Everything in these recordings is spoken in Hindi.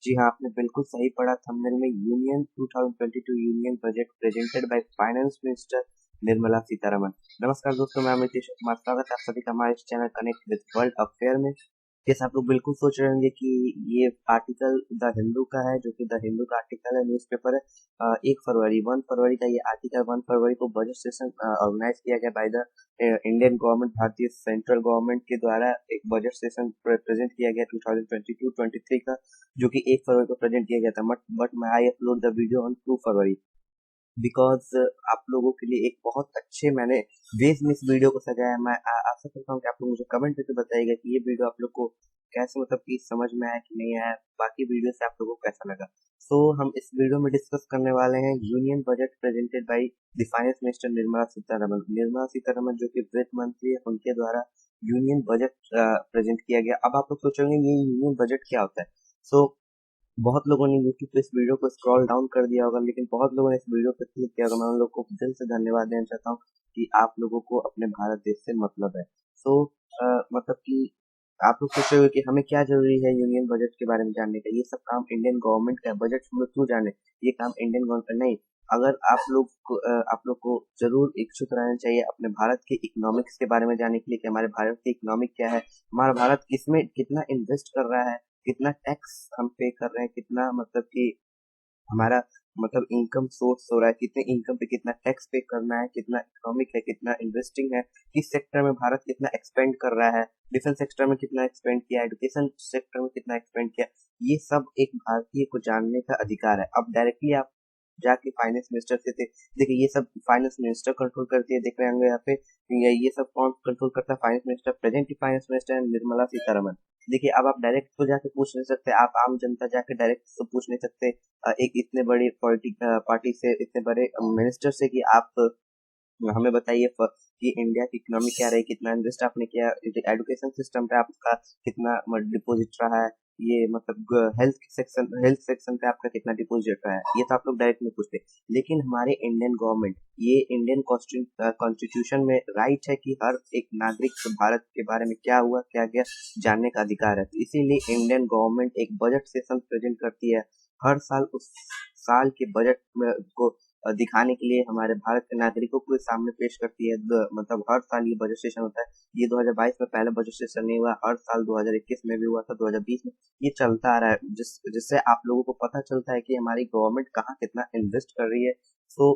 जी हाँ, आपने बिल्कुल सही पढ़ा। थंबनेल में union 2022 union budget presented by finance minister Nirmala Sitharaman. नमस्कार दोस्तों, मैं नीतीश कुमार, स्वागत है आप सभी का हमारे इस channel connect with world affair में। जैसे आप लोग बिल्कुल सोच रहे होंगे कि ये आर्टिकल द हिंदू का है, जो कि द हिंदू का आर्टिकल है, न्यूज़पेपर है। 1 फरवरी का ये आर्टिकल 1 फरवरी को बजट सेशन ऑर्गेनाइज किया गया बाय द इंडियन गवर्नमेंट, भारतीय सेंट्रल गवर्नमेंट के द्वारा एक बजट सेशन प्रेजेंट किया गया 2022-23 का, जो कि 1 फरवरी को प्रेजेंट किया गया था। बट मैं I upload the video on 2 February because आप लोगों के लिए एक बहुत अच्छे मैंने वेज में इस वीडियो को सजाया। मैं आशा करता हूँ कि आप लोग मुझे कमेंट करके बताइएगा कि ये वीडियो आप लोग को कैसे, मतलब कि समझ में आया कि नहीं आया, बाकी वीडियो से आप लोगों को कैसा लगा। हम इस वीडियो में डिस्कस करने वाले हैं union budget presented by the finance minister Nirmala Sitharaman. Nirmala Sitharaman जो कि वित्त मंत्री है, उनके द्वारा यूनियन बजट प्रेजेंट किया गया। अब आप लोग सोचेंगे ये यूनियन बजट क्या होता है। सो बहुत लोगों ने यूट्यूब पे इस वीडियो को स्क्रॉल डाउन कर दिया होगा, लेकिन बहुत लोगों ने इस वीडियो पे क्लिक किया होगा। मैं उन लोगों को दिल से धन्यवाद देना चाहता हूँ कि आप लोगों को अपने भारत देश से मतलब है। सो मतलब कि आप लोग सोच रहे हो कि हमें क्या जरूरी है यूनियन बजट के बारे में जानने का। ये सब काम इंडियन गवर्नमेंट का है, बजट हम लोग क्यों जाने, ये काम इंडियन गवर्नमेंट का नहीं। अगर आप लोग को जरूर इच्छुक रहना चाहिए अपने भारत के इकोनॉमिक्स के बारे में जानने के लिए कि हमारे भारत की इकोनॉमिक क्या है, हमारा भारत किसमें कितना इन्वेस्ट कर रहा है, कितना टैक्स हम पे कर रहे हैं, कितना मतलब कि हमारा मतलब इनकम सोर्स हो रहा है, कितने इनकम पे कितना टैक्स पे करना है, कितना इकोनॉमिक है, कितना इन्वेस्टिंग है, किस सेक्टर में भारत कितना एक्सपेंड कर रहा है, डिफेंस सेक्टर में कितना एक्सपेंड किया, एजुकेशन सेक्टर में कितना एक्सपेंड किया। ये सब एक भारतीय को जानने का अधिकार है। अब डायरेक्टली आप जाके फाइनेंस मिनिस्टर से थे, देखिए ये सब फाइनेंस मिनिस्टर कंट्रोल करती है, देख रहे होंगे यहाँ पे। ये सब कौन कंट्रोल करता है? Finance minister. Present finance minister Nirmala Sitharaman. देखिए अब आप डायरेक्ट तो जाके पूछ नहीं सकते, आप आम जनता जाके डायरेक्ट तो पूछ नहीं सकते एक इतने बड़े पार्टी से, इतने बड़े मिनिस्टर से कि आप हमें बताइए कि इंडिया की इकोनॉमी क्या रही, कितना इन्वेस्ट आपने किया, एजुकेशन सिस्टम पे आपका कितना डिपॉजिट रहा है, ये मतलब हेल्थ सेक्शन पे आपका कितना डिपॉजिट रहा है, ये तो आप लोग डायरेक्ट नहीं पूछते। लेकिन हमारे इंडियन गवर्नमेंट, ये इंडियन कॉन्स्टिट्यूशन में राइट है कि हर एक नागरिक को भारत के बारे में क्या हुआ क्या गया जानने का अधिकार है। तो इसीलिए इंडियन गवर्नमेंट एक बजट सेशन प्रेजेंट करती है हर साल। उस साल के बजट में को दिखाने के लिए हमारे भारत के नागरिकों को सामने पेश करती है। मतलब हर साल ये बजट सेशन होता है। ये 2022 में पहला बजट सेशन नहीं हुआ, हर साल 2021 में भी हुआ था, 2020 में। ये चलता आ रहा है, जिससे आप लोगों को पता चलता है कि हमारी गवर्नमेंट कहाँ कितना इन्वेस्ट कर रही है। So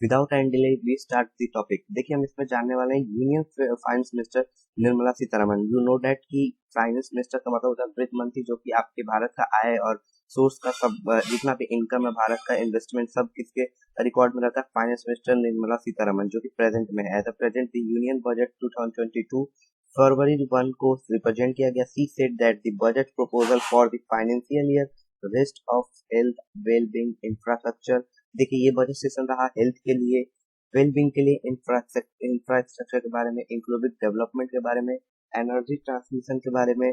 without any delay we start the topic. देखिए हम इसमें जानने वाले हैं union finance minister Nirmala Sitharaman. You know that कि फाइनेंस मिनिस्टर का मतलब होता है वित्त मंत्री, जो कि आपके भारत का आय और सोर्स का सब जितना भी इनकम है भारत का, इन्वेस्टमेंट, सब किसके रिकॉर्ड में रहता है? फाइनेंस मिनिस्टर निर्मला सीतारमण, जो कि प्रेजेंट में है। The present the union budget 2022 फरवरी 1 को रिप्रेजेंट किया गया। She said that the budget proposal for the financial year rest of health, wellbeing, infrastructure. देखिए ये बजट सेशन रहा हेल्थ के लिए, वेलबींग के लिए, इंफ्रास्ट्रक्चर के बारे में, इंक्लूडिंग डेवलपमेंट के बारे में, एनर्जी ट्रांसमिशन के बारे में,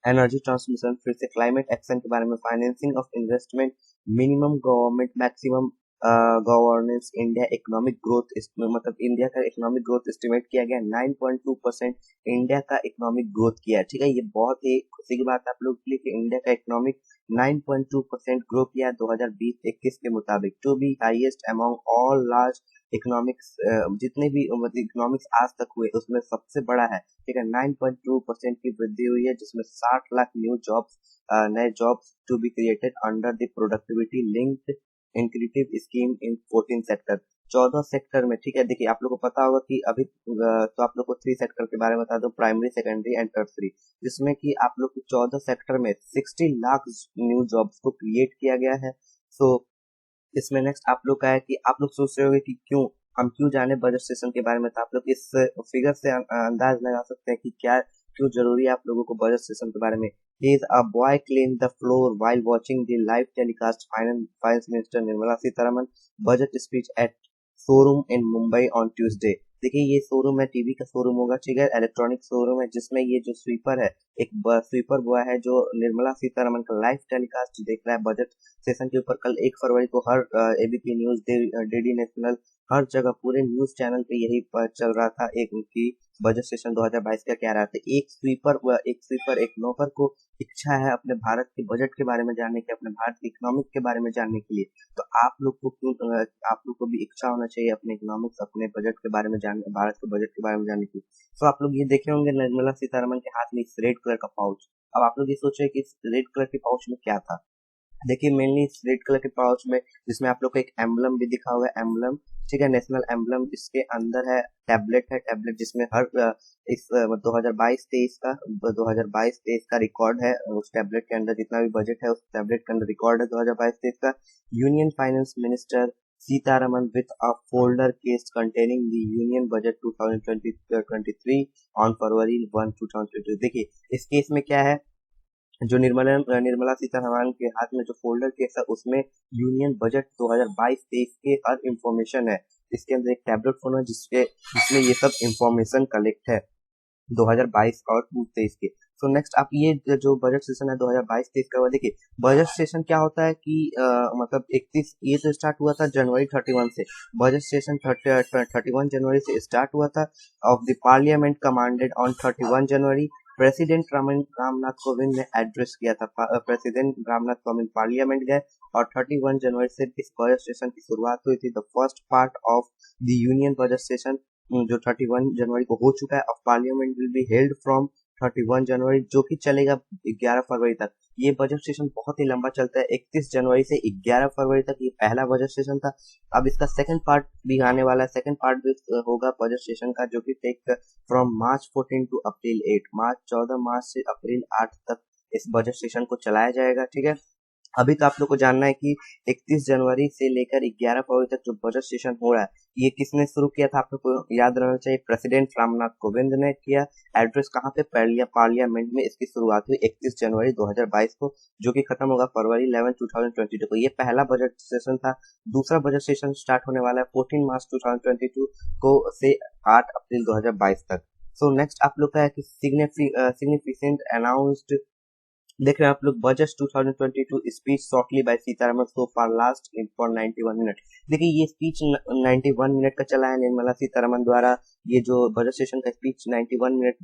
एनर्जी ट्रांसमिशन, फिर से क्लाइमेट एक्शन के बारे में, financing of investment, minimum government maximum governance, India economic growth, मतलब इंडिया का इकोनॉमिक ग्रोथ एस्टिमेट किया गया 9.2%। इंडिया का इकोनॉमिक ग्रोथ किया है, ठीक है। ये बहुत ही खुशी की बात है आप लोग के लिए कि इंडिया का इकोनॉमिक 9.2% ग्रो किया 2020-21 के मुताबिक, to be highest among all large economics. जितने भी इकोनॉमिक्स आज तक हुए उसमें सबसे बड़ा है, ठीक है। 9.2% की वृद्धि हुई है, जिसमें 60 लाख नए jobs to be created under the productivity linked incentive scheme in 14 sector, 14 sector में, ठीक है। देखिए आप लोग को पता होगा कि अभी तो आप लोग को 3 सेक्टर के बारे में बता दो, प्राइमरी, सेकेंडरी एंड टर्सरी, जिसमें कि आप लोग को 14 सेक्टर में 60 लाख न्यू जॉब्स को क्रिएट किया गया है। सो इसमें नेक्स्ट आप लोग का है कि आप लोग सोच रहे होंगे कि हम क्यों जाने बजट सेशन के बारे में। तो आप लोग इस फिगर से अंदाज लगा सकते हैं कि क्या क्यों जरूरी है आप लोगों को बजट सेशन के बारे में। Is a boy cleaned the floor while watching the live telecast Finance Minister Nirmala Sitharaman budget speech at showroom in Mumbai on Tuesday। देखिए ये शोरूम है, टीवी का शोरूम होगा, ठीक है, इलेक्ट्रॉनिक शोरूम है, जिसमें ये जो स्वीपर है, एक स्वीपर बॉय है जो निर्मला सीतारमण का लाइव टेलीकास्ट देख रहा है बजट सेशन के ऊपर। कल 1 फरवरी को हर एबीपी न्यूज, डीडी नेशनल, हर जगह पूरे न्यूज चैनल पे यही चल रहा था एक उनकी बजट सेशन 2022 का क्या रहा था। एक नौकर को इच्छा है अपने भारत के बजट के बारे में जानने की, अपने भारत के इकोनॉमिक के बारे में जानने के लिए, तो आप लोग को क्यों आप लोग को भी इच्छा होना चाहिए अपने इकोनॉमिक्स, अपने बजट के बारे में जानने, भारत के बजट के बारे में जानने की। तो आप लोग ये देखे होंगे निर्मला सीतारमन के हाथ में इस रेड कलर का पाउच। अब आप लोग ये सोचे कि इस रेड कलर के पाउच में क्या था। देखिए मेनली इस रेड कलर के पाउच में, जिसमें आप लोग को एक एम्बलम भी दिखा हुआ है, एम्बलम, ठीक है, नेशनल एम्बलम, इसके अंदर है टैबलेट जिसमें हर इस 2022-23 का रिकॉर्ड है। उस टैबलेट के अंदर जितना भी बजट है उस टैबलेट के अंदर रिकॉर्ड है 2022-23 का। Union finance minister Sitharaman with a folder case containing the union budget 2023 on February 1, 2022। देखिए इस केस में क्या है, जो निर्मला सीतारमन के हाथ में जो फोल्डर केस है उसमें यूनियन बजट 2022-23 के हर इंफॉर्मेशन है। इसके अंदर एक टैबलेट फोन है जिसमें ये सब इंफॉर्मेशन कलेक्ट है 2022 और 23 के। तो नेक्स्ट आप ये जो बजट सेशन है 2022-23 का, देखिए बजट सेशन क्या होता है कि मतलब 31 ये तो स्टार्ट हुआ था जनवरी 31 से। बजट सेशन 31 जनवरी से स्टार्ट हुआ था। Of the parliament commanded on 31 January. President Ramnath Kovind ने एड्रेस किया था। प्रेसिडेंट रामनाथ कोविंद पार्लियामेंट गए और 31 जनवरी से इस बजट सेशन की शुरुआत हुई थी। The first part of the union budget session जो 31 जनवरी को हो चुका है, of parliament will be held from 31 जनवरी, जो कि चलेगा 11 फरवरी तक। ये बजट सेशन बहुत ही लंबा चलता है, 31 जनवरी से 11 फरवरी तक। ये पहला बजट सेशन था। अब इसका सेकंड पार्ट भी आने वाला है। सेकंड पार्ट भी होगा बजट सेशन का, जो कि टेक फ्रॉम मार्च 14 टू अप्रैल 8, मार्च 14 मार्च से अप्रैल 8 तक इस बजट सेशन को चलाया जाएगा, ठीक है। अभी तो आप लोग को जानना है कि 31 जनवरी से लेकर 11 फरवरी तक जो बजट सेशन हो रहा है, ये किसने शुरू किया था, आप लोग को याद रहना चाहिए, प्रेसिडेंट रामनाथ कोविंद ने किया। एड्रेस कहाँ पे, पार्लियामेंट में इसकी शुरुआत हुई 31 जनवरी 2022 को, जो कि खत्म होगा February 11, 2022 को। ये पहला बजट सेशन था। दूसरा बजट सेशन स्टार्ट होने वाला है 14 मार्च 2022 को से 8 अप्रैल 2022 तक। सो नेक्स्ट आप लोग का है कि सिग्निफिकेंट अनाउंस्ड। देख रहे हैं आप लोग budget 2022 speech shortly by Sitharaman so far last in for 91 minute. देखिए ये स्पीच 91 मिनट का चला है निर्मला सीतारमन द्वारा। ये जो बजट सेशन का स्पीच 91 मिनट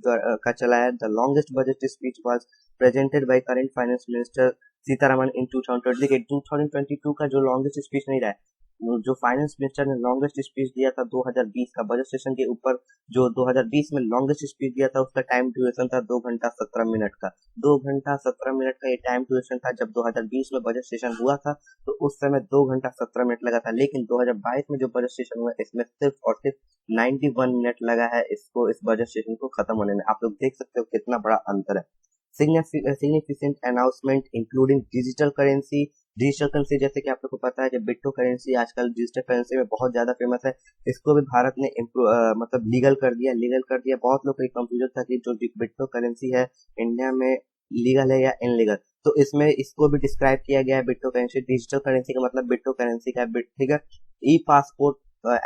का चला है। The longest budget speech was presented by current finance minister Sitharaman in 2020। देखिए 2022 का जो लॉन्गेस्ट स्पीच नहीं रहा है, जो फाइनेंस मिनिस्टर ने लॉन्गेस्ट स्पीच दिया था 2020 का बजट सेशन के ऊपर, जो 2020 में लॉन्गेस्ट स्पीच दिया था उसका टाइम ड्यूरेशन था 2 घंटा 17 मिनट का। 2 घंटा 17 मिनट का ये टाइम ड्यूरेशन था जब 2020 में बजट सेशन हुआ था, तो उस समय 2 घंटा 17 मिनट लगा था। लेकिन 2022 में जो बजट सेशन हुआ इसमें सिर्फ और सिर्फ 91 मिनट लगा है इस बजट सेशन को खत्म होने में। आप लोग देख सकते हो कितना बड़ा अंतर है। Significant announcement including digital currency. Digital currency जैसे कि आप लोग को पता है कि बिट्टो करेंसी आजकल डिजिटल करेंसी में बहुत ज्यादा फेमस है। इसको भी भारत ने मतलब लीगल कर दिया। बहुत लोग को कंफ्यूजन था कि जो बिट्टो करेंसी है इंडिया में लीगल है या इनलीगल, तो इसमें इसको भी डिस्क्राइब किया गया है बिट्टो करेंसी। डिजिटल करेंसी का मतलब बिट्टो करेंसी का है, ठीक है। E passport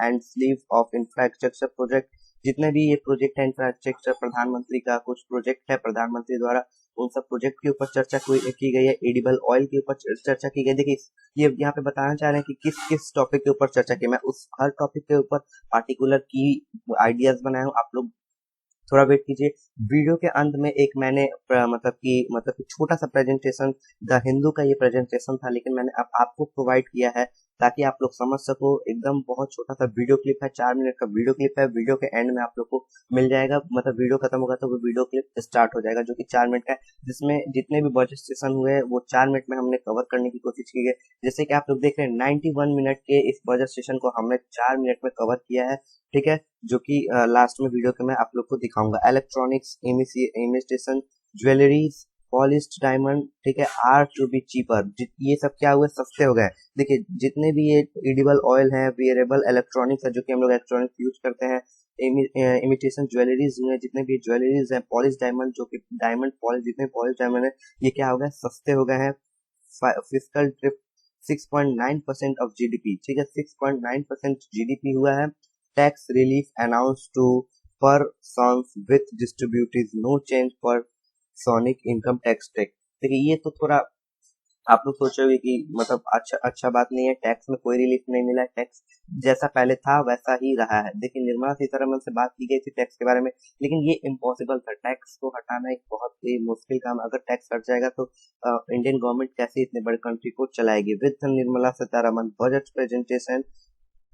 and sleeve of infrastructure project. जितने भी ये प्रोजेक्ट है इंफ्रास्ट्रक्चर, प्रधानमंत्री का कुछ प्रोजेक्ट है प्रधानमंत्री द्वारा, उन सब प्रोजेक्ट के ऊपर चर्चा की गई है। एडिबल ऑयल के ऊपर चर्चा की गई। देखिए ये यहाँ पे बताना चाह रहे हैं कि किस किस टॉपिक के ऊपर चर्चा की। मैं उस हर टॉपिक के ऊपर पार्टिकुलर की आइडियाज बनाया हूँ। आप लोग थोड़ा वेट कीजिए। वीडियो के अंत में एक मैंने मतलब कि छोटा सा प्रेजेंटेशन, द हिंदू का ये प्रेजेंटेशन था, लेकिन मैंने अब आपको प्रोवाइड किया है ताकि आप लोग समझ सको। एकदम बहुत छोटा सा वीडियो क्लिप है, 4 मिनट का वीडियो क्लिप है। वीडियो के एंड में आप लोग को मिल जाएगा, मतलब वीडियो खत्म होगा तो वो वीडियो क्लिप स्टार्ट हो जाएगा, जो कि 4 मिनट का है, जिसमें जितने भी बजट सेशन हुए वो 4 मिनट में हमने कवर करने की कोशिश की है। जैसे कि आप लोग देख रहे हैं 91 मिनट के इस बजट सेशन को हमने 4 मिनट में कवर किया है, ठीक है, जो कि लास्ट में वीडियो के मैं आप लोग को दिखाऊंगा। Electronics, imitation jewelleries, polished diamond, ठीक है, आर टू बी चीपर। ये सब क्या हुए, सस्ते हो गए। देखिए जितने भी ये एडिबल ऑयल है, वेयरेबल इलेक्ट्रॉनिक्स है जो कि हम लोग इलेक्ट्रॉनिक्स यूज करते हैं, इमिटेशन ज्वेलरीज में जितने भी ज्वेलरीज है, पॉलिश डायमंड जो कि डायमंड पॉलिश, जितने पॉलिश डायमंड है ये क्या हो गए, सस्ते हो गए हैं। फिस्कल ट्रिप 6.9% ऑफ जीडीपी, ठीक है, 6.9% जीडीपी हुआ है। Tax relief announce to persons with distributors, no change for sonic income tax tech। देखिए ये तो थोड़ा आप लोग सोचोगे कि मतलब अच्छा अच्छा बात नहीं है, टैक्स में कोई रिलीफ नहीं मिला, टैक्स जैसा पहले था वैसा ही रहा है। देखिए निर्मला सीतारमण से बात की गई थी टैक्स के बारे में, लेकिन ये इम्पॉसिबल था, टैक्स को हटाना एक बहुत ही मुश्किल काम है। अगर टैक्स हट जाएगा तो इंडियन गवर्नमेंट कैसे इतने बड़े कंट्री को चलाएगी। With Nirmala Sitharaman budget presentation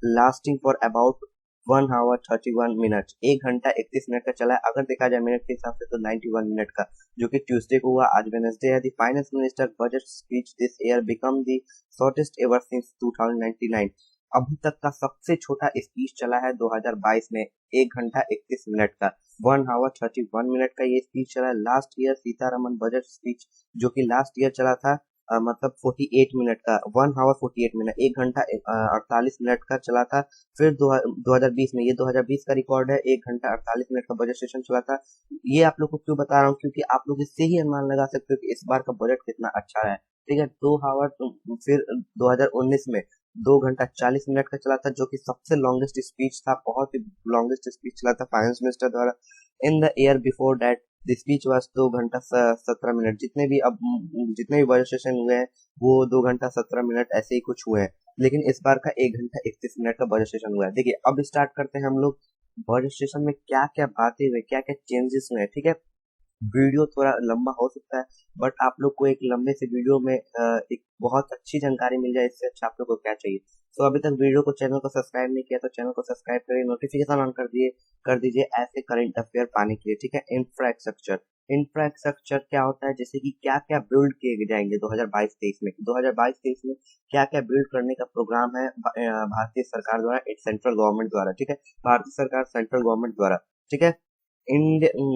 lasting for about 1 hour 31 minutes, 1 घंटा 31 मिनट का चला है। अगर देखा जाए मिनट के हिसाब से तो 91 मिनट का, जो कि ट्यूसडे को हुआ, आज वेडनेसडे है। The finance minister budget speech this year become the shortest ever since 2099। अभी तक का सबसे छोटा स्पीच चला है 2022 में, 1 घंटा 31 मिनट का, 1 hour 31 मिनट का ये स्पीच चला है। Last year Sitharaman budget speech जो कि लास्ट ईयर चला था मतलब 48 मिनट का, 1 hour 48 मिनट, 1 घंटा 48 मिनट का चला था। फिर 2020 में, ये 2020 का रिकॉर्ड है, 1 घंटा 48 मिनट का बजट सेशन चला था। ये आप लोग को क्यों बता रहा हूँ, क्योंकि आप लोग इससे ही अनुमान लगा सकते हो कि इस बार का बजट कितना अच्छा है। ठीक है, 2 हावर फिर 2019 में 2 घंटा 40 मिनट का चला था, जो कि सबसे लॉन्गेस्ट स्पीच था, बहुत ही लॉन्गेस्ट स्पीच चला था फाइनेंस मिनिस्टर द्वारा। In the year before that the speech was 2 घंटा 17 मिनट। जितने भी बजट सेशन हुए हैं वो 2 घंटा 17 मिनट ऐसे ही कुछ हुए हैं, लेकिन इस बार का 1 घंटा 31 मिनट का बजट सेशन हुआ है। देखिए अब स्टार्ट करते हैं हम लोग बजट सेशन में क्या क्या बातें हुई, क्या क्या चेंजेस हुए हैं। ठीक है, वीडियो थोड़ा लंबा हो सकता है, बट आप लोग को एक लंबे से वीडियो में एक बहुत अच्छी जानकारी मिल जाए, इससे अच्छा आप लोग को क्या चाहिए। तो अभी तक वीडियो को, चैनल को सब्सक्राइब नहीं किया तो चैनल को सब्सक्राइब करिए, नोटिफिकेशन ऑन कर दीजिए ऐसे करंट अफेयर पाने के लिए। ठीक है, इंफ्रास्ट्रक्चर, इंफ्रास्ट्रक्चर क्या होता है, जैसे कि क्या क्या बिल्ड किए जाएंगे 2022-23 में, 2022-23 में क्या क्या बिल्ड करने का प्रोग्राम है भारतीय सरकार द्वारा, सेंट्रल गवर्नमेंट द्वारा। ठीक है, भारतीय सरकार सेंट्रल गवर्नमेंट द्वारा। ठीक है,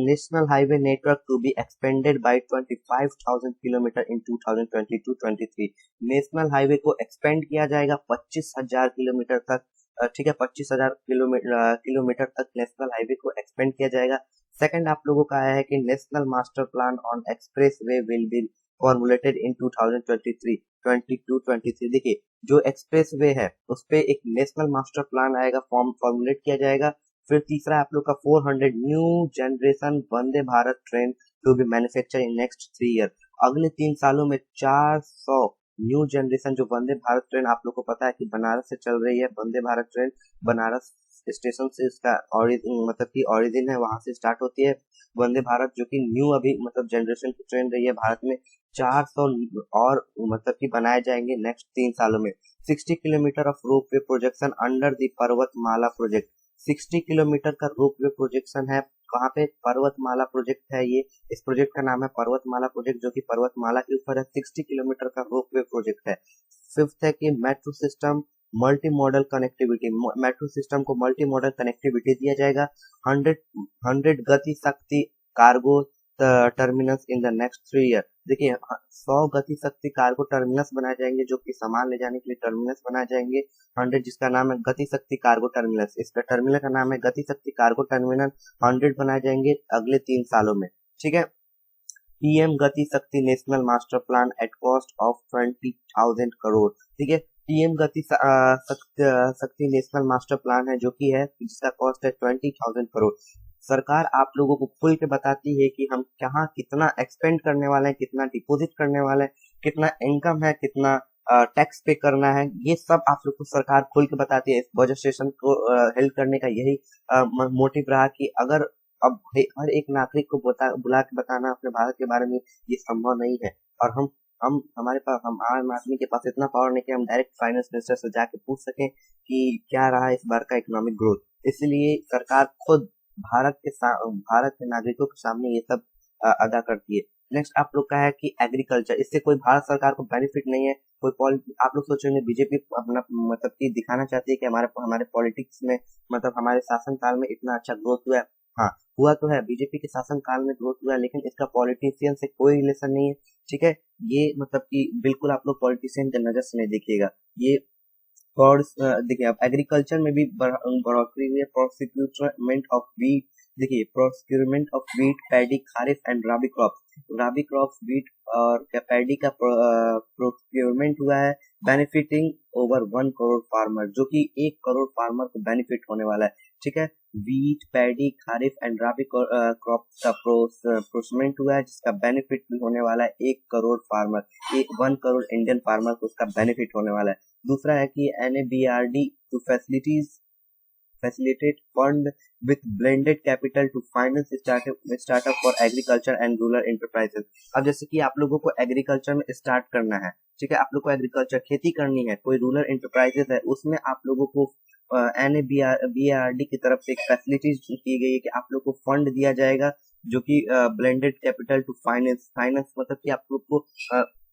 national highway network to be expanded by 25,000 kilometre in 2022-23। National highway को एक्सपेंड किया जाएगा 25,000 किलोमीटर तक। ठीक है, 25,000 किलोमीटर तक नेशनल हाईवे को एक्सपेंड किया जाएगा। सेकंड आप लोगों का आया है कि national master plan on expressway will be formulated in 2023। देखिए जो एक्सप्रेस वे है उस पे एक नेशनल मास्टर प्लान आएगा, फॉर्मुलेट किया जाएगा। फिर तीसरा आप लोग का 400 new generation Vande Bharat train to be manufacture in next 3 year. अगले 3 सालों में 400 न्यू जनरेशन जो वंदे भारत ट्रेन, आप लोग को पता है कि बनारस से चल रही है वंदे भारत ट्रेन, बनारस स्टेशन से इसका मतलब कि ओरिजिन है, वहां से स्टार्ट होती है वंदे भारत, जो कि न्यू अभी मतलब जनरेशन की ट्रेन रही है भारत में। 400 और मतलब कि बनाए जाएंगे नेक्स्ट 3 सालों में। 60 kilometre of ropeway projection under the पर्वतमाला प्रोजेक्ट, 60 किलोमीटर का रोपवे प्रोजेक्शन है। कहाँ पे? पर्वतमाला प्रोजेक्ट है ये, इस प्रोजेक्ट का नाम है पर्वतमाला प्रोजेक्ट, जो कि पर्वतमाला के ऊपर है। 60 किलोमीटर का रोपवे प्रोजेक्ट है। फिफ्थ है कि metro system multi modal connectivity, metro system को मल्टी मॉडल कनेक्टिविटी दिया जाएगा। 100 गति शक्ति cargo terminus in the next 3 year. देखिए 100 गति शक्ति कार्गो टर्मिनस बनाए जाएंगे, जो कि सामान ले जाने के लिए टर्मिनस बनाए जाएंगे। 100, जिसका नाम है गति शक्ति कार्गो टर्मिनस, इसका टर्मिनल का नाम है गति शक्ति कार्गो टर्मिनल। 100 बनाए जाएंगे अगले 3 सालों में। ठीक है, पीएम गति शक्ति national master plan at cost of 20,000 crore. ठीक है, पीएम गति शक्ति नेशनल मास्टर प्लान है, जो कि है जिसका कॉस्ट है 20,000 करोड़। सरकार आप लोगों को खुल के बताती है कि हम कहाँ कितना एक्सपेंड करने वाले हैं, कितना डिपॉजिट करने वाले हैं, कितना इनकम है, कितना टैक्स पे करना है, ये सब आप लोग को सरकार खुल के बताती है। इस बजट सेशन को हेल्प करने का यही मोटिव रहा कि अगर अब हर एक नागरिक को बुला के बताना अपने भारत के बारे में ये संभव नहीं है, और हम हमारे पास, हम आम आदमी के पास इतना पावर नहीं कि हम डायरेक्ट फाइनेंस मिनिस्टर से जाके पूछ सकें कि क्या रहा इस बार का इकोनॉमिक ग्रोथ। इसलिए सरकार खुद भारत के नागरिकों के सामने ये सब अदा करती है। नेक्स्ट आप लोग का है कि एग्रीकल्चर, इससे कोई भारत सरकार को बेनिफिट नहीं है, कोई आप लोग सोचेंगे बीजेपी अपना मतलब कि दिखाना चाहती है कि हमारे हमारे पॉलिटिक्स में, मतलब हमारे शासन काल में इतना अच्छा ग्रोथ हुआ है। हाँ, हुआ तो है, बीजेपी के शासन काल में ग्रोथ हुआ है, लेकिन इसका पॉलिटिशियन से कोई रिलेशन नहीं है। ठीक है, ये मतलब कि बिल्कुल आप लोग पॉलिटिशियन के नजर से नहीं देखिएगा ये। और देखिए अब एग्रीकल्चर में भी बढ़ोतरी हुई है। प्रोक्यूरमेंट ऑफ वीट, देखिए procurement of wheat, paddy, kharif and rabi crop wheat और पैडी का प्रोक्यूरमेंट हुआ है बेनिफिटिंग ओवर 1 करोड़ फार्मर, जो कि 1 करोड़ फार्मर को बेनिफिट होने वाला है। ठीक है, wheat, paddy, kharif and rabi crop का प्रोसमेंट हुआ है, जिसका बेनिफिट भी होने वाला है 1 crore farmer, 1 crore Indian farmer को उसका बेनिफिट होने वाला है। दूसरा है कि NABRD to facilitate fund with blended capital to finance startup for agriculture and rural enterprises। अब जैसे कि आप लोगों को एग्रीकल्चर में स्टार्ट करना है, ठीक है, आप लोग को एग्रीकल्चर खेती करनी है, कोई रूरल एंटरप्राइजेस है, उसमें आप लोगों को NABRD की तरफ से एक फैसिलिटीज की गई है कि आप लोग को फंड दिया जाएगा, जो कि ब्लेंडेड कैपिटल टू फाइनेंस मतलब कि आप लोग को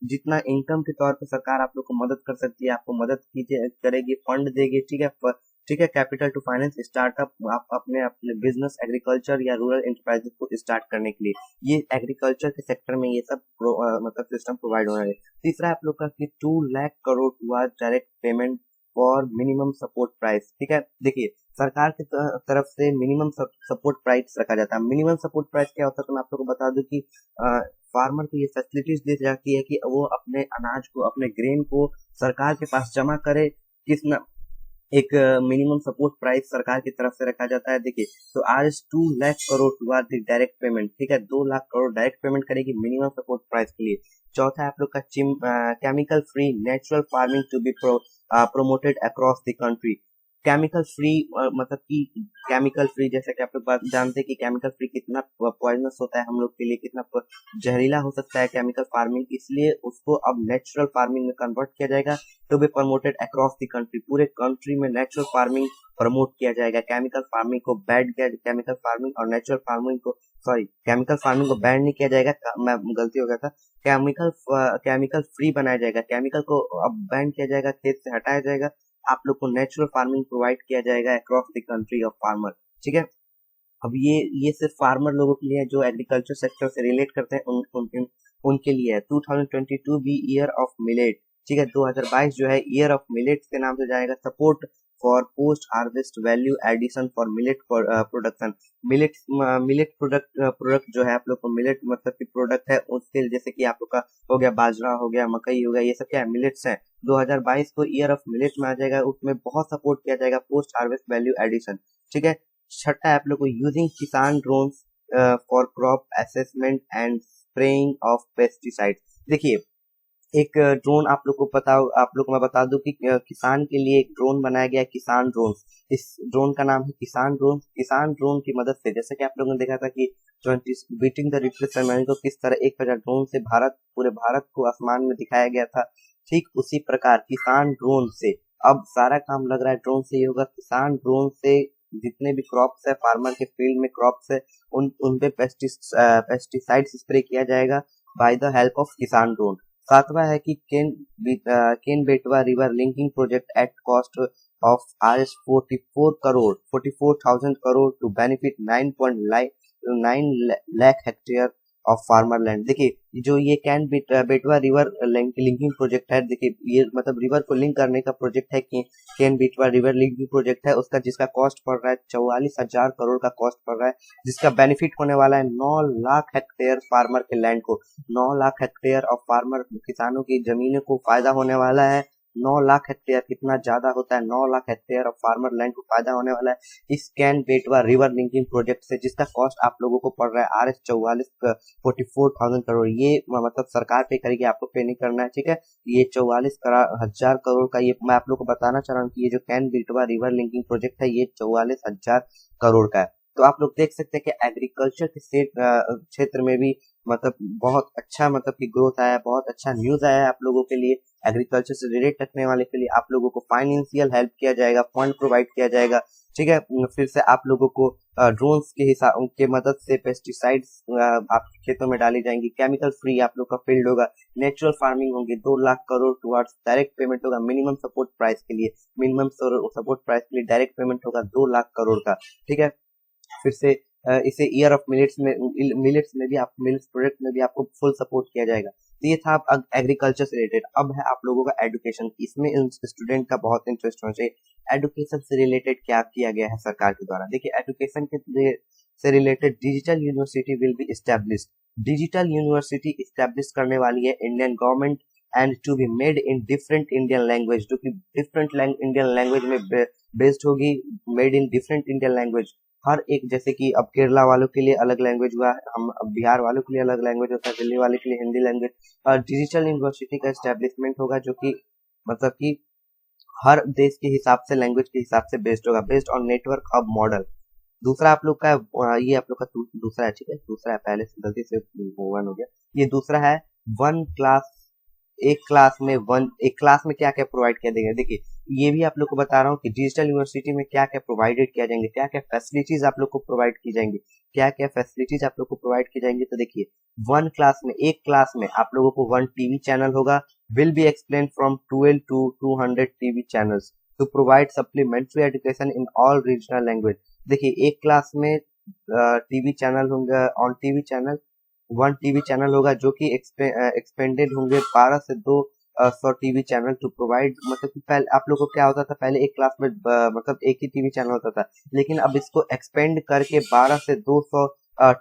जितना इनकम के तौर पे सरकार आप लोग को मदद कर सकती है, आपको मदद करेगी, फंड देगी। ठीक है, कैपिटल टू फाइनेंस स्टार्टअप, आप अपने अपने बिजनेस एग्रीकल्चर या रूरल एंटरप्राइजेस को स्टार्ट करने के लिए, ये एग्रीकल्चर के सेक्टर में ये सब मतलब सिस्टम प्रोवाइड हो रहा है। तीसरा आप लोग का कि 2 लाख करोड़ हुआ direct payment for minimum support price. ठीक है, देखिए सरकार की तरफ से मिनिमम सपोर्ट प्राइस रखा जाता है। मिनिमम सपोर्ट प्राइस क्या होता है, तो मैं आप लोग को बता दूं कि फार्मर को ये फैसिलिटीज दी जाती है कि वो अपने अनाज को, अपने ग्रेन को सरकार के पास जमा करे, किस न एक मिनिमम सपोर्ट प्राइस सरकार की तरफ से रखा जाता है। देखिए, तो आज 2 लाख करोड़ हुआ डायरेक्ट पेमेंट। ठीक है, 2 लाख करोड़ डायरेक्ट पेमेंट करेगी मिनिमम सपोर्ट प्राइस के लिए। चौथा है आप लोग का chemical free natural farming to be promoted across the country। Chemical free मतलब कि केमिकल फ्री, जैसे कि आप लोग बात जानते हैं कि केमिकल फ्री कितना पॉइजनस होता है हम लोग के लिए, कितना जहरीला हो सकता है केमिकल फार्मिंग, इसलिए उसको अब नेचुरल फार्मिंग में कन्वर्ट किया जाएगा to be promoted across the country. पूरे कंट्री में नेचुरल फार्मिंग प्रमोट किया जाएगा। केमिकल फार्मिंग को बैन किया, केमिकल फार्मिंग और नेचुरल फार्मिंग को केमिकल फार्मिंग को बैन नहीं किया जाएगा, मैं गलती हो गया था, केमिकल फ्री बनाया जाएगा। केमिकल को अब बैन किया जाएगा, खेत से हटाया जाएगा, आप लोग को नेचुरल फार्मिंग प्रोवाइड किया जाएगा across the country of farmer. ठीक है, अब ये सिर्फ फार्मर लोगों के लिए है जो एग्रीकल्चर सेक्टर से रिलेट करते हैं, उनके लिए है। 2022 बी ईयर ऑफ मिलेट। ठीक है, 2022 जो है ईयर ऑफ मिलेट के नाम से जाएगा। Support for post harvest value addition for millet production. Millet product जो है आप लोग को, मिलेट मतलब की प्रोडक्ट है उसके, जैसे कि आप लोग का हो गया बाजरा, हो गया मकई, हो गया, ये सब क्या है, मिलेट्स है। 2022 को ईयर ऑफ मिलेट में आ जाएगा, उसमें बहुत सपोर्ट किया जाएगा पोस्ट हार्वेस्ट वैल्यू एडिशन। ठीक है, छठा है आप लोग को यूजिंग किसान drones for crop assessment and spraying of pesticide. देखिए, एक ड्रोन आप लोग को मैं बता दूं कि किसान के लिए एक ड्रोन बनाया गया है, किसान ड्रोन। इस ड्रोन का नाम है किसान ड्रोन। किसान ड्रोन की मदद से, जैसे कि आप लोगों ने देखा था कि बीटिंग द रिट्रीट सेरेमनी को किस तरह 1000 ड्रोन से पूरे भारत को आसमान में दिखाया गया था, ठीक उसी प्रकार किसान ड्रोन से अब सारा काम लग रहा है ड्रोन से ही होगा। किसान ड्रोन से जितने भी क्रॉप्स है, फार्मर के फील्ड में क्रॉप्स है, उन पे पेस्टिसाइड स्प्रे किया जाएगा by the help of Kisan drone. सातवां है कि Ken Betwa river linking project at cost of Rs 44,000 crore to benefit 9.9 lakh hectare of farmer land. देखिए, जो ये कैन बेटवा रिवर लिंकिंग प्रोजेक्ट है, देखिए ये मतलब रिवर को लिंक करने का प्रोजेक्ट है कि कैन बेटवा रिवर लिंकिंग प्रोजेक्ट है, उसका जिसका कॉस्ट पड़ रहा है 44,000 करोड़ का कॉस्ट पड़ रहा है, जिसका बेनिफिट होने वाला है 9 लाख हेक्टेयर फार्मर के लैंड को। 9 लाख हेक्टेयर ऑफ फार्मर किसानों की जमीनों को फायदा होने वाला है। 9 लाख हेक्टेयर कितना ज्यादा होता है, 9 lakh hectare of farmer land को फायदा होने वाला है इस कैन बेटवा रिवर लिंकिंग प्रोजेक्ट से, जिसका कॉस्ट आप लोगों को पड़ रहा है Rs 44,000 करोड़। ये मतलब सरकार पे करेगी, आपको पे नहीं करना है। ठीक है, ये 44,000 करोड़ का, ये मैं आप लोग को बताना चाह रहा हूँ कि ये जो कैन बेटवा रिवर लिंकिंग प्रोजेक्ट है ये 44,000 करोड़ का है। तो आप लोग देख सकते हैं कि एग्रीकल्चर के क्षेत्र में भी मतलब बहुत अच्छा मतलब कि ग्रोथ आया है, बहुत अच्छा न्यूज आया है आप लोगों के लिए। एग्रीकल्चर से रिलेट रखने वाले के लिए आप लोगों को फाइनेंशियल हेल्प किया जाएगा, फंड प्रोवाइड किया जाएगा। ठीक है, फिर से आप लोगों को ड्रोन्स के हिसाब के मदद से पेस्टिसाइड्स आपके खेतों में डाली जाएंगी, केमिकल फ्री आप लोग का फील्ड होगा, नेचुरल फार्मिंग होगी, 2 lakh crore towards direct payment होगा मिनिमम सपोर्ट प्राइस के लिए। मिनिमम सपोर्ट प्राइस के लिए डायरेक्ट पेमेंट होगा 2 लाख करोड़ का। ठीक है, फिर से इसे ईयर ऑफ मिलेट्स प्रोजेक्ट में भी आपको फुल सपोर्ट किया जाएगा। तो ये था अब एग्रीकल्चर से रिलेटेड। अब है आप लोगों का एजुकेशन, इसमें स्टूडेंट का बहुत इंटरेस्ट होना चाहिए। एजुकेशन से रिलेटेड क्या किया गया है सरकार के द्वारा। देखिए, एजुकेशन के से related digital university will be established. Digital university establish करने वाली है Indian government and to be made in different Indian language, जो कि डिफरेंट इंडियन लैंग्वेज में बेस्ड होगी, made in different Indian language. हर एक, जैसे कि अब केरला वालों के लिए अलग लैंग्वेज हुआ, हम अब बिहार वालों के लिए अलग लैंग्वेज होता है, दिल्ली वाले के लिए हिंदी लैंग्वेज। डिजिटल यूनिवर्सिटी का एस्टेब्लिशमेंट होगा, जो कि मतलब कि हर देश के हिसाब से, लैंग्वेज के हिसाब से बेस्ड होगा, based on network hub model. दूसरा आप लोग का ये आप लोग का दूसरा है, ठीक है, दूसरा है, पहले से गलती से वन हो गया। ये दूसरा है वन क्लास, एक क्लास में क्या क्या प्रोवाइड किया जाएगा। देखिए ये भी आप लोग को बता रहा हूँ कि डिजिटल यूनिवर्सिटी में क्या क्या प्रोवाइडेड किया जाएंगे, क्या क्या फैसिलिटीज आप लोग को प्रोवाइड की जाएंगी, क्या क्या फैसिलिटीज आप लोग को प्रोवाइड की जाएंगी। तो देखिए वन क्लास में, एक क्लास में आप लोगों को वन टीवी चैनल होगा, will be explain from 12 to 200 TV channels to provide supplementary education in all regional language. देखिए एक क्लास में टीवी चैनल होंगे, on TV channel one TV channel होगा, जो कि एक्सपेंडेड होंगे 12 से 200 टीवी चैनल टू प्रोवाइड। मतलब कि पहले आप लोग को क्या होता था, पहले एक क्लास में मतलब एक ही टीवी चैनल होता था, लेकिन अब इसको एक्सपेंड करके 12 से 200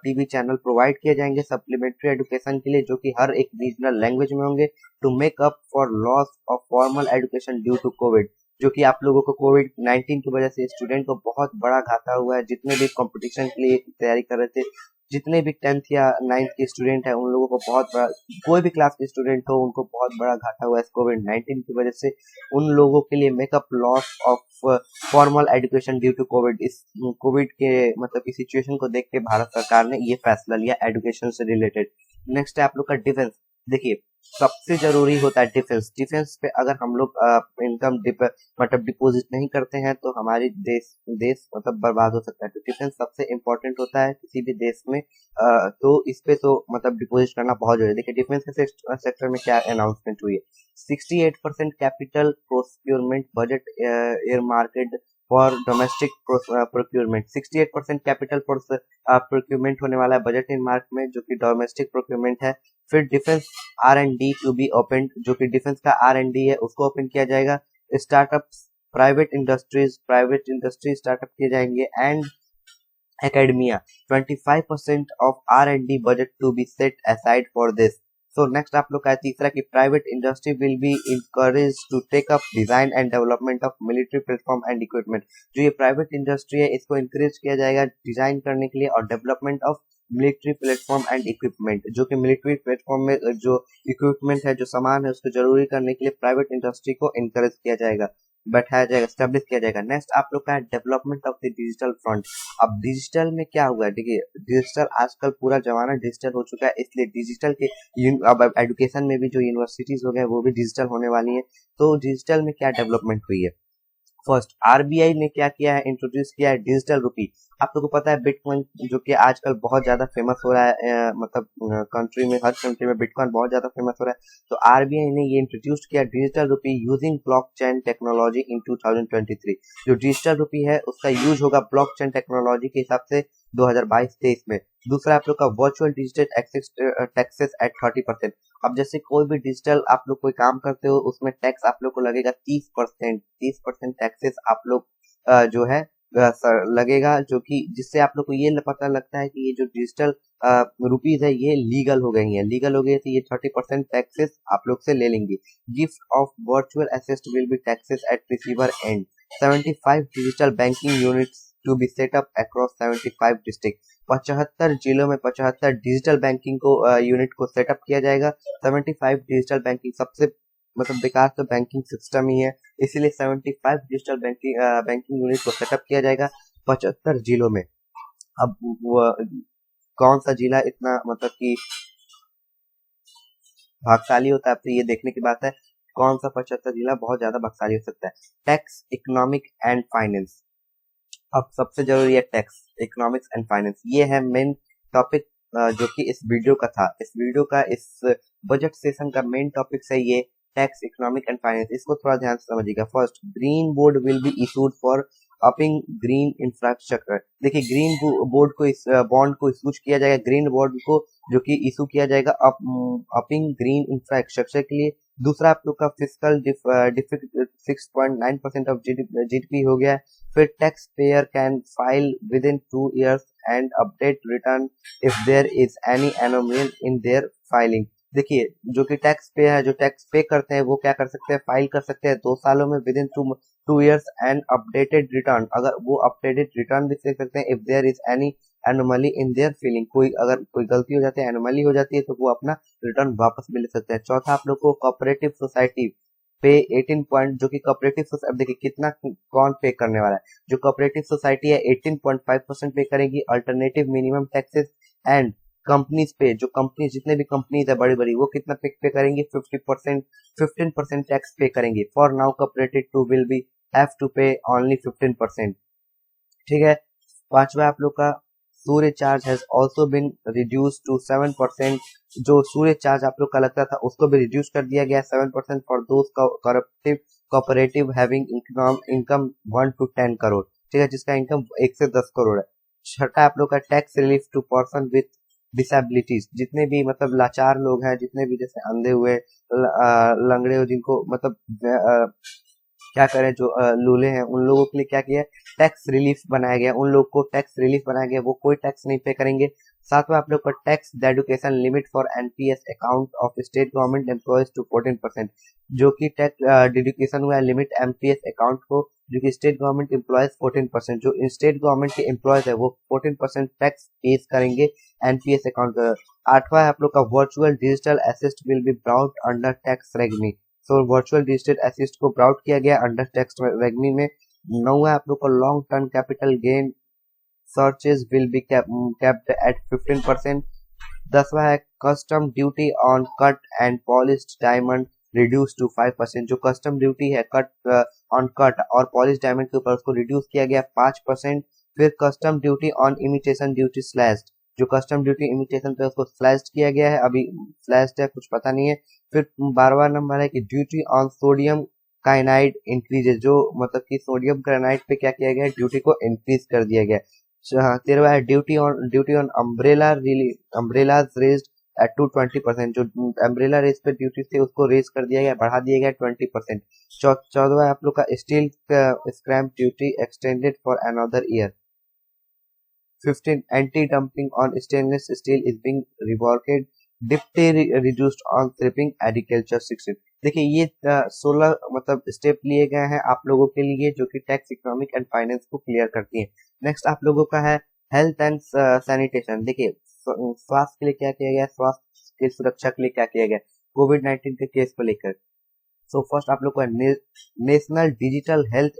टीवी चैनल प्रोवाइड किए जाएंगे सप्लीमेंट्री एजुकेशन के लिए, जो कि हर एक रीजनल लैंग्वेज में होंगे, to make up for loss of formal education due to Covid. जो कि आप लोगों को कोविड-19 की वजह से स्टूडेंट को बहुत बड़ा घाटा हुआ है। जितने भी कंपटीशन के लिए तैयारी कर रहे थे, जितने भी 10th या 9th के स्टूडेंट है, उन लोगों को बहुत बड़ा, कोई भी क्लास के स्टूडेंट हो, उनको बहुत बड़ा घाटा हुआ है कोविड-19 की वजह से। उन लोगों के लिए makeup loss of formal education due to Covid, इस कोविड के मतलब की सिचुएशन को देख के भारत सरकार ने ये फैसला लिया एजुकेशन से रिलेटेड। नेक्स्ट है आप लोग का डिफेंस। देखिए सबसे जरूरी होता है डिफेंस। डिफेंस पे अगर हम लोग इनकम मतलब डिपॉजिट नहीं करते हैं तो हमारी देश मतलब बर्बाद हो सकता है। तो डिफेंस सबसे इम्पोर्टेंट होता है किसी भी देश में, तो इस पे तो मतलब डिपॉजिट करना बहुत जरूरी है। देखिए डिफेंस के सेक्टर में क्या अनाउंसमेंट हुई है। 68% capital procurement budget air market for domestic procurement. 68% capital procurement होने वाला है बजट इन मार्क में, जो कि डोमेस्टिक प्रोक्योरमेंट है। फिर defence R&D to be open, जो कि डिफेंस का R&D है उसको ओपन किया जाएगा। स्टार्टअप्स, प्राइवेट इंडस्ट्री स्टार्टअप किए जाएंगे। And academia, 25% of R&D budget to be set aside for this. So next आप लोग का तीसरा कि private industry will be encouraged to take up design and development of military platform and equipment। जो ये प्राइवेट इंडस्ट्री है इसको इंकरेज किया जाएगा डिजाइन करने के लिए और development of military platform and equipment, जो कि मिलिट्री प्लेटफॉर्म में जो इक्विपमेंट है, जो सामान है, उसको जरूरी करने के लिए प्राइवेट इंडस्ट्री को इंकरेज किया जाएगा, बैठाया जाएगा, स्टेब्लिश किया जाएगा। नेक्स्ट आप लोग का है development of the digital front. अब डिजिटल में क्या हुआ है, देखिए डिजिटल आजकल पूरा जमाना डिजिटल हो चुका है, इसलिए डिजिटल के अब एजुकेशन में भी जो यूनिवर्सिटीज हो गए वो भी डिजिटल होने वाली है। तो डिजिटल में क्या डेवलपमेंट हुई है। फर्स्ट आरबीआई ने क्या किया है, इंट्रोड्यूस किया है डिजिटल रूपी। आप लोगों को पता है बिटकॉइन जो कि आजकल बहुत ज्यादा फेमस हो रहा है, मतलब कंट्री में, हर कंट्री में बिटकॉइन बहुत ज्यादा फेमस हो रहा है। तो आरबीआई ने ये इंट्रोड्यूस किया डिजिटल रूपी यूजिंग ब्लॉकचेन टेक्नोलॉजी इन 2023। जो डिजिटल रूपी है उसका यूज होगा ब्लॉकचेन टेक्नोलॉजी के हिसाब से 2022-23 में। दूसरा आप लोग का वर्चुअल डिजिटल टैक्सेस एट 30%। अब जैसे कोई भी डिजिटल आप लोग कोई काम करते हो उसमें टैक्स आप लोग को लगेगा 30% टैक्सेस आप लोग जो है लगेगा, जो कि जिससे आप लोग को ये पता लगता है कि ये जो डिजिटल रुपीज है ये लीगल हो गई है, लीगल हो गई है, तो ये 30% टैक्सेस आप लोग से ले लेंगे। Gift of virtual asset will be taxes at receiver end. 75 digital banking units to be set up across 75 district. 75 जिलों में 75 डिजिटल बैंकिंग को यूनिट को सेटअप किया जाएगा। 75 डिजिटल बैंकिंग, सबसे मतलब बेकार तो बैंकिंग सिस्टम ही है, इसीलिए 75 डिजिटल बैंकिंग यूनिट को सेटअप किया जाएगा 75 जिलों में। अब कौन सा जिला इतना मतलब कि भाग्यशाली होता है, अब तो ये देखने की बात है कौन सा 75 जिला बहुत ज्यादा भाग्यशाली हो सकता है। Tax, economic and finance. अब सबसे जरूरी है टैक्स, इकोनॉमिक्स एंड फाइनेंस, ये है मेन टॉपिक जो कि इस वीडियो का था। इस वीडियो का, इस बजट सेशन का मेन टॉपिक है ये टैक्स, इकोनॉमिक एंड फाइनेंस। इसको थोड़ा ध्यान से समझिएगा। First, green board will be issued for upping green infrastructure. देखिए ग्रीन बोर्ड को, इस बॉन्ड को इशू किया जाएगा, ग्रीन बोर्ड को जो कि इशू किया जाएगा अपिंग ग्रीन इंफ्रास्ट्रक्चर के लिए। दूसरा आप लोग का फिस्कल डिफिसिट 6.9% ऑफ जीडीपी हो गया है। फिर tax payer can file within 2 years and update return if there is any anomaly in their filing. देखिए जो कि टैक्स पे है, जो टैक्स पे करते हैं वो क्या कर सकते हैं, फाइल कर सकते हैं 2 सालों में within 2 years and updated return, अगर वो अपडेटेड रिटर्न भी देख सकते हैं if there is any anomaly in their filing, कोई अगर कोई गलती हो जाती है, एनोमली हो जाती है तो वो अपना रिटर्न वापस भी ले सकते हैं। चौथा आप लोग को कोऑपरेटिव सोसाइटी पे 18 पॉइंट, जो कि कोऑपरेटिव सोसाइटी, देखिए कितना कौन पे करने वाला है, जो कोऑपरेटिव सोसाइटी है 18.5% पे करेगी alternative minimum taxes, and companies पे, जो कंपनी जितने भी कंपनीज है बड़ी बड़ी वो कितना पे करेंगे 50%, 15% टैक्स पे करेंगे। For now cooperative to will be have to pay only 15%। ठीक है। पांचवा आप लोग का surcharge has also been reduced to 7%, जो सूर्य चार्ज आप लोग का लगता था उसको भी रिड्यूस कर दिया गया 7% for those cooperative having income 1 to 10 crore. ठीक है, जिसका इनकम 1 से 10 करोड़ है। छठा आप लोग का tax relief to person with disabilities, जितने भी मतलब लाचार लोग हैं, जितने भी जैसे अंधे हुए, लंगड़े हो, जिनको मतलब क्या करें, जो लूले हैं उन लोगों के लिए क्या किया है, टैक्स रिलीफ बनाया गया, उन लोग को टैक्स रिलीफ बनाया गया, वो कोई टैक्स नहीं पे करेंगे। साथ में आप लोग का tax education limit for NPS account of state government employees to 14%, जो कि टैक्स डेडिकेशन हुआ है लिमिट एमपीएस अकाउंट को, जो कि स्टेट गवर्नमेंट एम्प्लॉयज 14%, जो स्टेट गवर्नमेंट के एम्प्लॉयज है वो 14% टैक्स पेश करेंगे एनपीएस अकाउंट का। आठवां है आप लोग का virtual digital asset will be brought under tax regime, तो वर्चुअल डिजिटल असिस्ट को ब्राउट किया गया अंडर टैक्स रेगनी में। नौवा आप लोग को long term capital gain surcharge will be kept at 15%। 10वां है custom duty on cut and polished diamond reduce to 5%, जो कस्टम ड्यूटी है कट ऑन कट और पॉलिश डायमंड के ऊपर उसको रिड्यूस किया गया 5%। फिर custom duty on imitation duty slashed, जो कस्टम ड्यूटी इमिटेशन पे उसको स्लैश्ड किया गया है, अभी स्लैश्ड है कुछ पता नहीं है। फिर 12वां नंबर है कि ड्यूटी ऑन सोडियम काइनाइड इंक्रीजेज, जो मतलब कि सोडियम काइनाइड पे क्या किया गया, ड्यूटी को इंक्रीज कर दिया गया। 13वां है duty on umbrellas raised at to 20%, जो अम्ब्रेला रेज पे ड्यूटी थे उसको रेज कर दिया गया, बढ़ा दिया गया 20%। 14वां आप लोग का steel scrap duty extended for another year. 15 anti-dumping on stainless steel is being reworked, deputy reduced on shipping agriculture 16। देखिए ये 16 मतलब स्टेप लिए गए हैं आप लोगों के लिए, जो कि टैक्स, इकोनॉमिक एंड फाइनेंस को क्लियर करती है। नेक्स्ट आप लोगों का है हेल्थ एंड सैनिटेशन। देखिए स्वास्थ्य के लिए क्या किया गया, स्वास्थ्य की सुरक्षा के लिए क्या किया गया कोविड-19 के केस को लेकर। सो फर्स्ट आप लोग को national digital health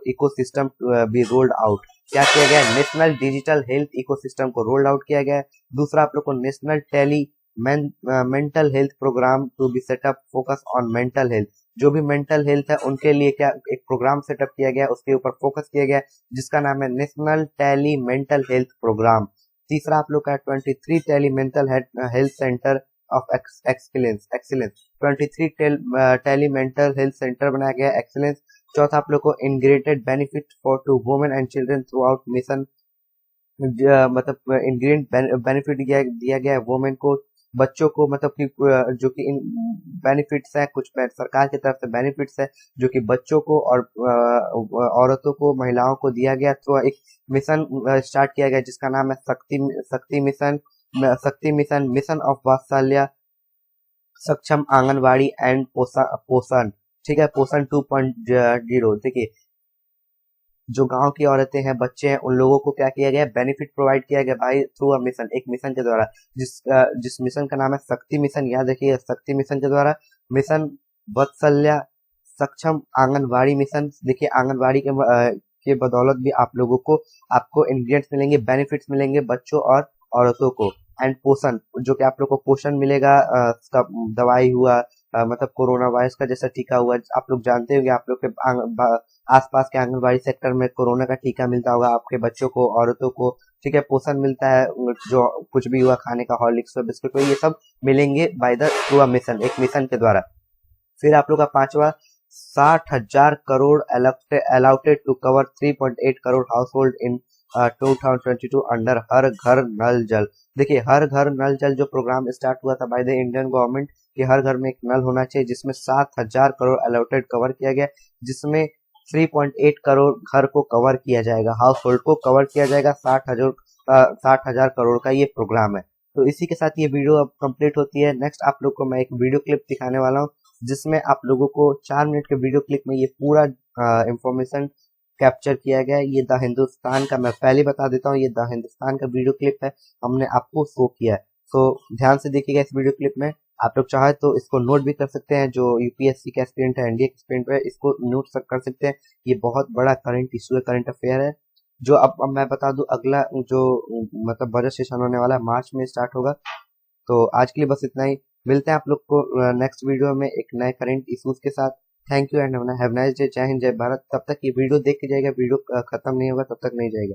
ecosystem be rolled out, क्या किया गया, नेशनल डिजिटल हेल्थ इकोसिस्टम को रोल्ड आउट किया गया। दूसरा आप लोग को national tele mental health program to be setup focus on mental health, जो भी मेंटल हेल्थ है उनके लिए क्या एक प्रोग्राम सेटअप किया गया, उसके ऊपर फोकस किया गया, जिसका नाम है national tele mental health program. तीसरा आप लोग का 23 tele mental health center of excellence 23 tele mental health center बनाया गया एक्सीलेंस। चौथा आप लोग को integrated benefit for to women and children throughout mission, मतलब इंटीग्रेटेड बेनिफिट दिया गया है वुमेन को, बच्चों को, मतलब कि जो कि इन बेनिफिट्स है कुछ सरकार की तरफ से बेनिफिट्स है जो कि बच्चों को और औरतों को, महिलाओं को दिया गया थ्रू एक मिशन स्टार्ट किया गया जिसका नाम है शक्ति मिशन, मिशन ऑफ वात्सल्य सक्षम आंगनवाड़ी एंड पोषण। ठीक है, पोषण 2.0। देखिए जो गांव की औरतें हैं, बच्चे हैं, उन लोगों को क्या किया गया, बेनिफिट प्रोवाइड किया गया भाई थ्रू अ मिशन, एक मिशन के द्वारा, जिस मिशन का नाम है शक्ति मिशन। याद रखिए शक्ति मिशन के द्वारा मिशन वत्सल्य सक्षम आंगनवाड़ी मिशन। देखिए आंगनवाड़ी के बदौलत भी आप लोगों को आपको इंग्रेडिएंट्स मिलेंगे, बेनिफिट्स मिलेंगे बच्चों और औरतों को। एंड पोषण, जो कि आप लोग को पोषण मिलेगा, दवाई हुआ, मतलब कोरोना वायरस का जैसा टीका हुआ, आप लोग जानते होंगे, आप लोग के आसपास के आंगनबाड़ी सेक्टर में कोरोना का टीका मिलता होगा आपके बच्चों को, औरतों को। ठीक है, पोषण मिलता है, जो कुछ भी हुआ खाने का, हॉर्लिक्स बिस्कुट, तो ये सब मिलेंगे by the through a mission, एक मिशन के द्वारा। फिर आप लोग का पांचवा 60,000 crore allotted to cover 3.8 crore household in 2022 under Har Ghar Nal जल। देखिए हर घर नल जल जो प्रोग्राम स्टार्ट हुआ था बाय द इंडियन गवर्नमेंट कि हर घर में एक नल होना चाहिए, जिसमें 7,000 करोड़ अलॉटेड कवर किया गया, जिसमें 3.8 करोड़ घर को कवर किया जाएगा, हाउस होल्ड को कवर किया जाएगा। 60,000 करोड़ का ये प्रोग्राम है। तो इसी के साथ ये वीडियो अब कंप्लीट होती है। नेक्स्ट आप लोग को मैं एक वीडियो क्लिप दिखाने वाला हूँ, जिसमें आप लोगों को 4 मिनट के वीडियो क्लिप में ये पूरा इंफॉर्मेशन कैप्चर किया गया है। ये द हिंदुस्तान का, मैं पहले बता देता हूँ, ये द हिंदुस्तान का वीडियो क्लिप है, हमने आपको शो किया है। तो ध्यान से देखिएगा इस वीडियो क्लिप में। आप लोग चाहे तो इसको नोट भी कर सकते हैं, जो यूपीएससी के एस्पिरेंट है, एनडीए के एस्पिरेंट है, इसको नोट कर सकते हैं। ये बहुत बड़ा करंट इशू है, करंट अफेयर है, जो अब मैं बता दूं, अगला जो मतलब बजट सेशन होने वाला है मार्च में स्टार्ट होगा। तो आज के लिए बस इतना ही। मिलते हैं आप लोग को नेक्स्ट वीडियो में एक नए करंट इश्यूज के साथ। Thank you and have nice day. जय हिंद, जय भारत। तब तक ये वीडियो देख के जाएगा, वीडियो खत्म नहीं होगा तब तक नहीं जाएगा।